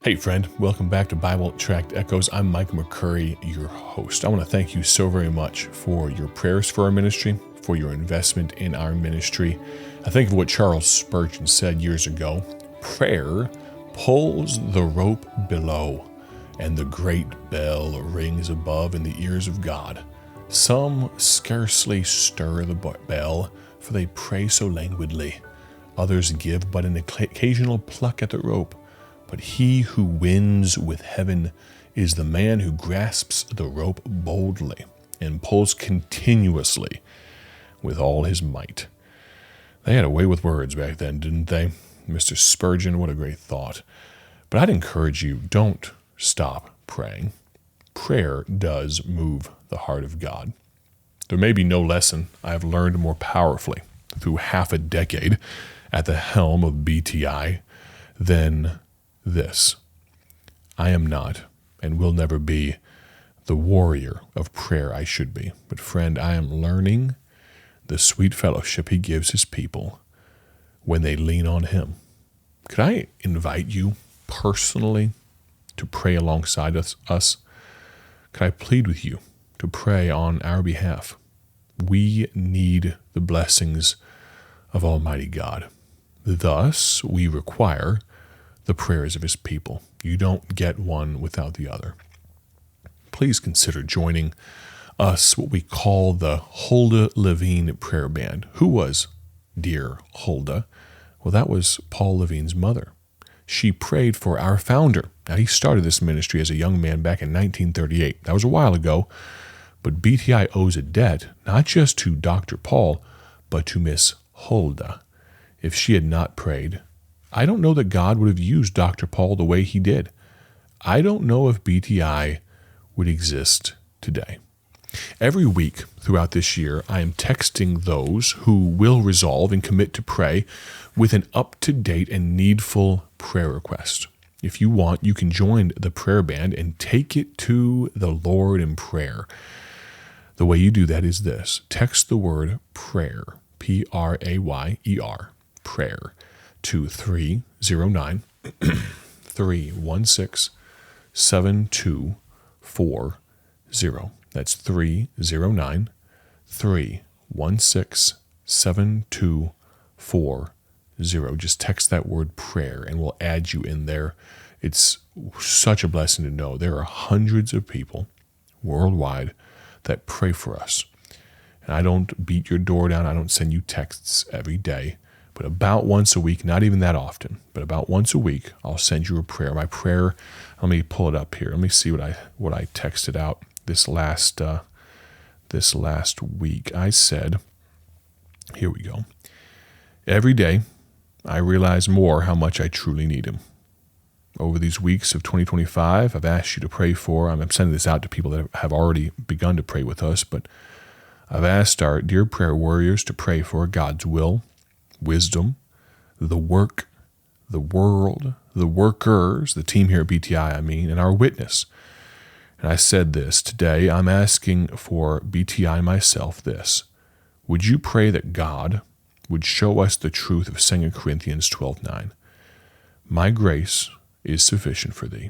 Hey friend, welcome back to Bible Tract Echoes. I'm Mike McCurry, your host. I want to thank you so very much for your prayers for our ministry, for your investment in our ministry. I think of what Charles Spurgeon said years ago: prayer pulls the rope below, and the great bell rings above in the ears of God. Some scarcely stir the bell, for they pray so languidly. Others give but an occasional pluck at the rope. But he who wins with heaven is the man who grasps the rope boldly and pulls continuously with all his might. They had a way with words back then, didn't they? Mr. Spurgeon, what a great thought. But I'd encourage you, don't stop praying. Prayer does move the heart of God. There may be no lesson I have learned more powerfully through half a decade at the helm of BTI than this: I am not and will never be the warrior of prayer I should be. But friend, I am learning the sweet fellowship he gives his people when they lean on him. Could I invite you personally to pray alongside us? Could I plead with you to pray on our behalf? We need the blessings of Almighty God. Thus, we require the prayers of his people. You don't get one without the other. Please consider joining us, what we call the Huldah Levine Prayer Band. Who was dear Huldah? Well, that was Paul Levine's mother. She prayed for our founder. Now, he started this ministry as a young man back in 1938. That was a while ago, but BTI owes a debt not just to Dr. Paul, but to Miss Huldah. If she had not prayed, I don't know that God would have used Dr. Paul the way he did. I don't know if BTI would exist today. Every week throughout this year, I am texting those who will resolve and commit to pray with an up-to-date and needful prayer request. If you want, you can join the prayer band and take it to the Lord in prayer. The way you do that is this: text the word prayer, Prayer, prayer, to 309 316 7240. That's 309 316 7240. Just text that word prayer and we'll add you in there. It's such a blessing to know there are hundreds of people worldwide that pray for us. And I don't beat your door down. I don't send you texts every day. But about once a week, not even that often, but about once a week, I'll send you a prayer. My prayer, let me pull it up here. Let me see what I texted out this last week. I said, here we go. Every day, I realize more how much I truly need him. Over these weeks of 2025, I've asked you to pray for, I'm sending this out to people that have already begun to pray with us, but I've asked our dear prayer warriors to pray for God's will, wisdom, the work, the world, the workers, the team here at BTI, and our witness. And I said this: today I'm asking for BTI myself this: would you pray that God would show us the truth of 2 Corinthians 12:9? My grace is sufficient for thee,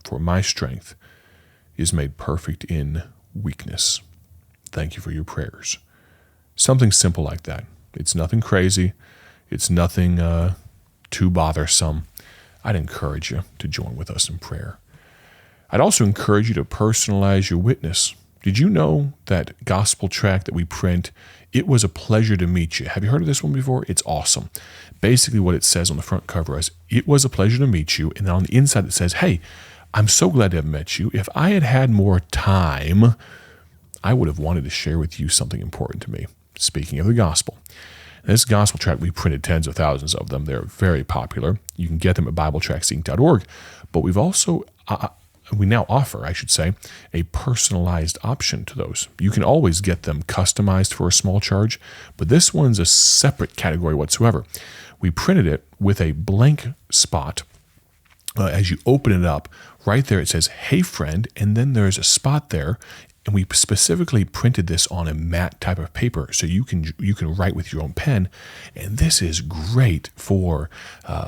for my strength is made perfect in weakness. Thank you for your prayers. Something simple like that. It's nothing crazy. It's nothing too bothersome. I'd encourage you to join with us in prayer. I'd also encourage you to personalize your witness. Did you know that gospel tract that we print, it was a pleasure to meet you? Have you heard of this one before? It's awesome. Basically what it says on the front cover is, it was a pleasure to meet you. And then on the inside it says, hey, I'm so glad to have met you. If I had had more time, I would have wanted to share with you something important to me. Speaking of the gospel. This gospel tract, we printed tens of thousands of them. They're very popular. You can get them at BibleTractsInc.org. But we've also, we now offer, a personalized option to those. You can always get them customized for a small charge, but this one's a separate category whatsoever. We printed it with a blank spot. As you open it up, right there it says, hey friend, and then there's a spot there And we specifically printed this on a matte type of paper, so you can write with your own pen. And this is great for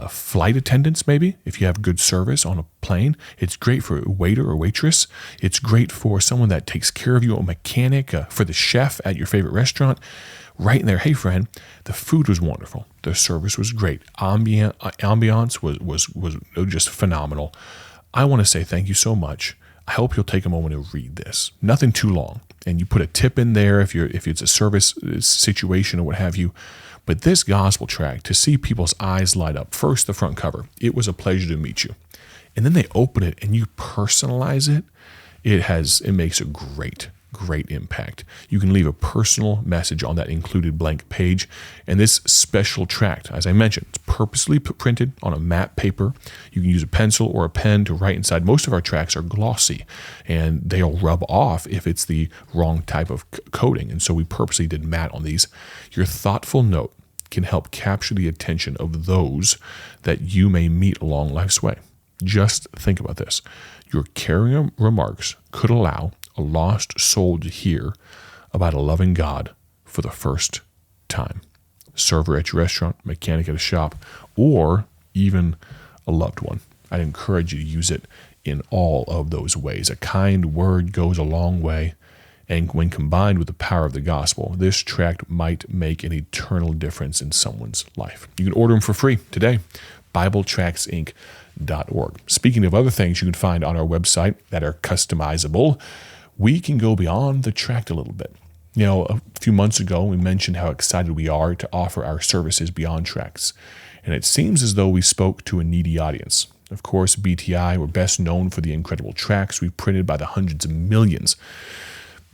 flight attendants, maybe if you have good service on a plane. It's great for a waiter or waitress. It's great for someone that takes care of you, a mechanic, for the chef at your favorite restaurant. Right in there, hey friend, the food was wonderful. The service was great. Ambiance was just phenomenal. I want to say thank you so much. I hope you'll take a moment to read this. Nothing too long. And you put a tip in there if it's a service situation or what have you. But this gospel tract, to see people's eyes light up, first the front cover, it was a pleasure to meet you. And then they open it and you personalize it. It makes a great impact. You can leave a personal message on that included blank page. And this special tract, as I mentioned, it's purposely printed on a matte paper. You can use a pencil or a pen to write inside. Most of our tracts are glossy and they'll rub off if it's the wrong type of coating. And so we purposely did matte on these. Your thoughtful note can help capture the attention of those that you may meet along life's way. Just think about this. Your caring remarks could allow a lost soul to hear about a loving God for the first time. Server at your restaurant, mechanic at a shop, or even a loved one. I'd encourage you to use it in all of those ways. A kind word goes a long way, and when combined with the power of the gospel, this tract might make an eternal difference in someone's life. You can order them for free today. BibleTractsInc.org. Speaking of other things you can find on our website that are customizable, we can go beyond the tract a little bit. You know, a few months ago, we mentioned how excited we are to offer our services beyond tracts. And it seems as though we spoke to a needy audience. Of course, BTI were best known for the incredible tracts we printed by the hundreds of millions.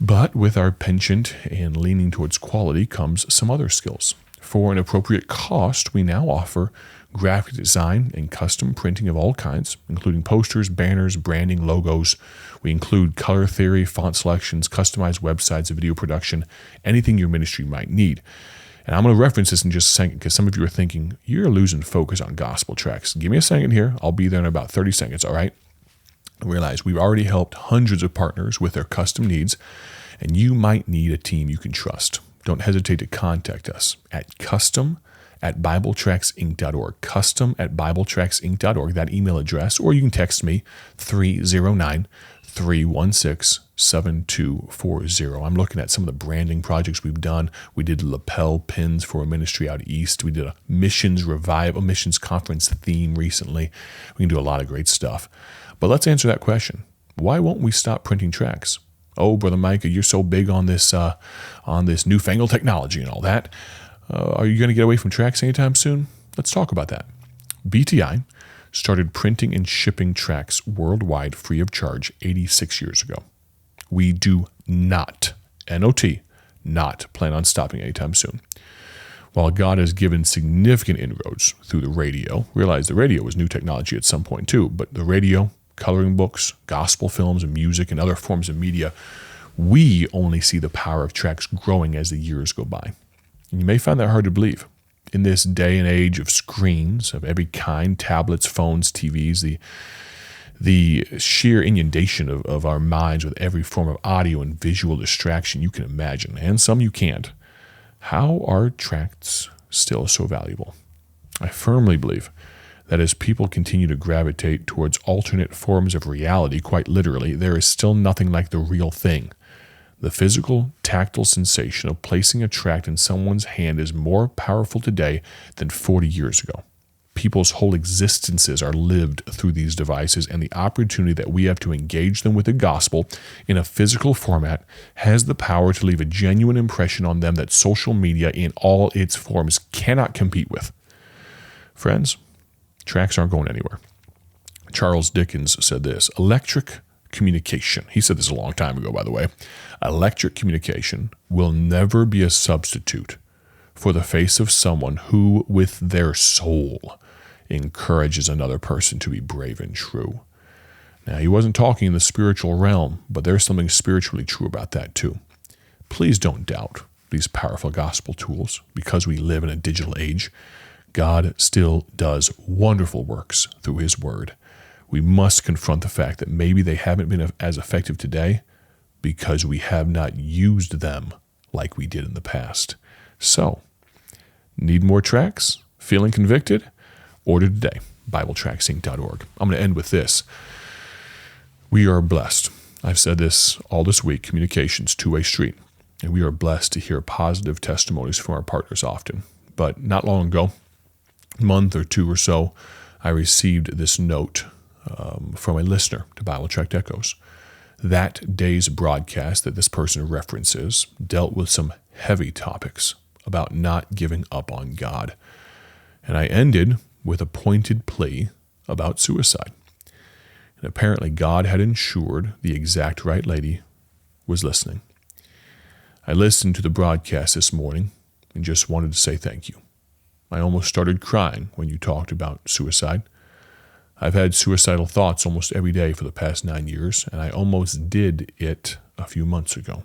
But with our penchant and leaning towards quality comes some other skills. For an appropriate cost, we now offer graphic design and custom printing of all kinds, including posters, banners, branding, logos. We include color theory, font selections, customized websites, video production, anything your ministry might need. And I'm going to reference this in just a second because some of you are thinking, you're losing focus on gospel tracts. Give me a second here. I'll be there in about 30 seconds, all right? Realize we've already helped hundreds of partners with their custom needs, and you might need a team you can trust. Don't hesitate to contact us at custom@BibleTractsInc.org, custom@BibleTractsInc.org, that email address, or you can text me 309-316-7240. I'm looking at some of the branding projects we've done. We did lapel pins for a ministry out east. We did a missions conference theme recently. We can do a lot of great stuff. But let's answer that question. Why won't we stop printing tracts? Oh, Brother Micah, you're so big on this newfangled technology and all that. Are you going to get away from tracts anytime soon? Let's talk about that. BTI started printing and shipping tracts worldwide free of charge 86 years ago. We do not, N-O-T, not plan on stopping anytime soon. While God has given significant inroads through the radio, realize the radio was new technology at some point too, but the radio, coloring books, gospel films, and music, and other forms of media, we only see the power of tracts growing as the years go by. And you may find that hard to believe. In this day and age of screens of every kind, tablets, phones, TVs, the sheer inundation of our minds with every form of audio and visual distraction you can imagine, and some you can't, how are tracts still so valuable? I firmly believe that as people continue to gravitate towards alternate forms of reality, quite literally, there is still nothing like the real thing. The physical, tactile sensation of placing a tract in someone's hand is more powerful today than 40 years ago. People's whole existences are lived through these devices, and the opportunity that we have to engage them with the gospel in a physical format has the power to leave a genuine impression on them that social media in all its forms cannot compete with. Friends, tracts aren't going anywhere. Charles Dickens said this, electric communication, he said this a long time ago, by the way, electric communication will never be a substitute for the face of someone who, with their soul, encourages another person to be brave and true. Now, he wasn't talking in the spiritual realm, but there's something spiritually true about that too. Please don't doubt these powerful gospel tools because we live in a digital age. God still does wonderful works through his word. We must confront the fact that maybe they haven't been as effective today, because we have not used them like we did in the past. So, need more tracts? Feeling convicted? Order today, BibleTractsInc.org. I'm going to end with this. We are blessed. I've said this all this week, communications, two-way street. And we are blessed to hear positive testimonies from our partners often. But not long ago, a month or two or so, I received this note from a listener to Bible Tract Echoes. That day's broadcast that this person references dealt with some heavy topics about not giving up on God. And I ended with a pointed plea about suicide. And apparently God had ensured the exact right lady was listening. I listened to the broadcast this morning and just wanted to say thank you. I almost started crying when you talked about suicide. I've had suicidal thoughts almost every day for the past 9 years, and I almost did it a few months ago.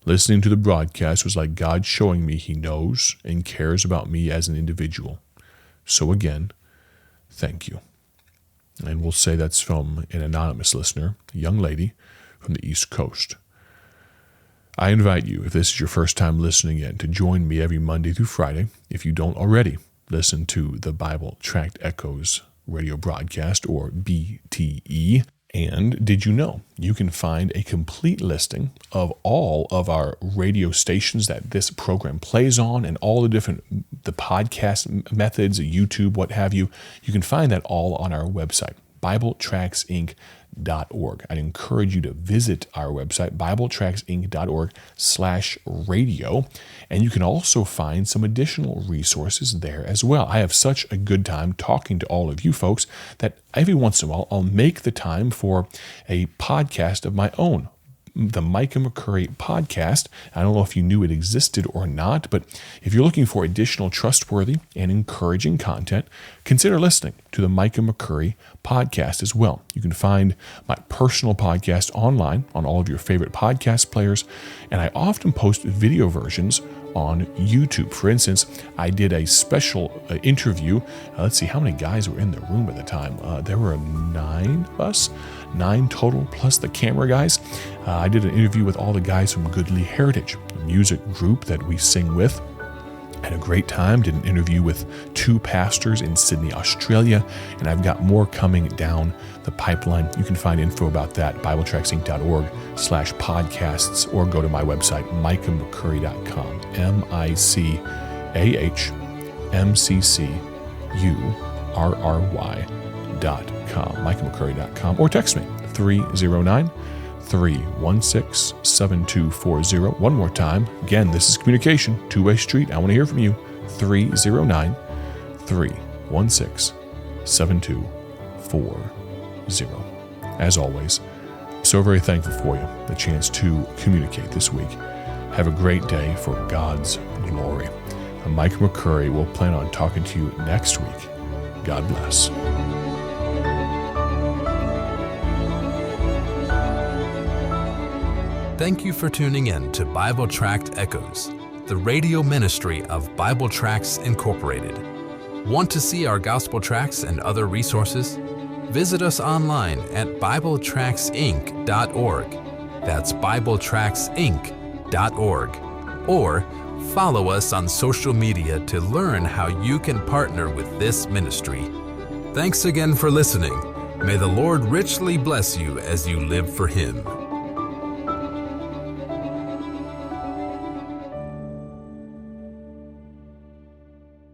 Listening to the broadcast was like God showing me He knows and cares about me as an individual. So again, thank you. And we'll say that's from an anonymous listener, a young lady from the East Coast. I invite you, if this is your first time listening in, to join me every Monday through Friday. If you don't already listen to the Bible Tract Echoes radio broadcast, or BTE. And did you know you can find a complete listing of all of our radio stations that this program plays on and all the podcast methods, YouTube, what have you. You can find that all on our website, BibleTractsInc.org. I'd encourage you to visit our website, BibleTractsInc.org/radio, and you can also find some additional resources there as well. I have such a good time talking to all of you folks that every once in a while I'll make the time for a podcast of my own, the Micah McCurry podcast. I don't know if you knew it existed or not, but if you're looking for additional trustworthy and encouraging content, consider listening to the Micah McCurry podcast as well. You can find my personal podcast online on all of your favorite podcast players, and I often post video versions on YouTube. For instance, I did a special interview. Let's see how many guys were in the room at the time. There were 9 of us, 9 total, plus the camera guys. I did an interview with all the guys from Goodly Heritage, a music group that we sing with. Had a great time. Did an interview with 2 pastors in Sydney, Australia, and I've got more coming down the pipeline. You can find info about that, BibleTractsInc.org/podcasts, or go to my website, micahmccurry.com, MicahMcCurry.com, micahmccurry.com, or text me, 309-316-7240. One more time. Again, this is communication, two-way street. I want to hear from you. 309-316-7240. As always, so very thankful for you, the chance to communicate this week. Have a great day for God's glory. I'm Mike McCurry. We'll plan on talking to you next week. God bless. Thank you for tuning in to Bible Tract Echoes, the radio ministry of Bible Tracts Incorporated. Want to see our gospel tracts and other resources? Visit us online at BibleTractsInc.org. That's BibleTractsInc.org. Or follow us on social media to learn how you can partner with this ministry. Thanks again for listening. May the Lord richly bless you as you live for Him.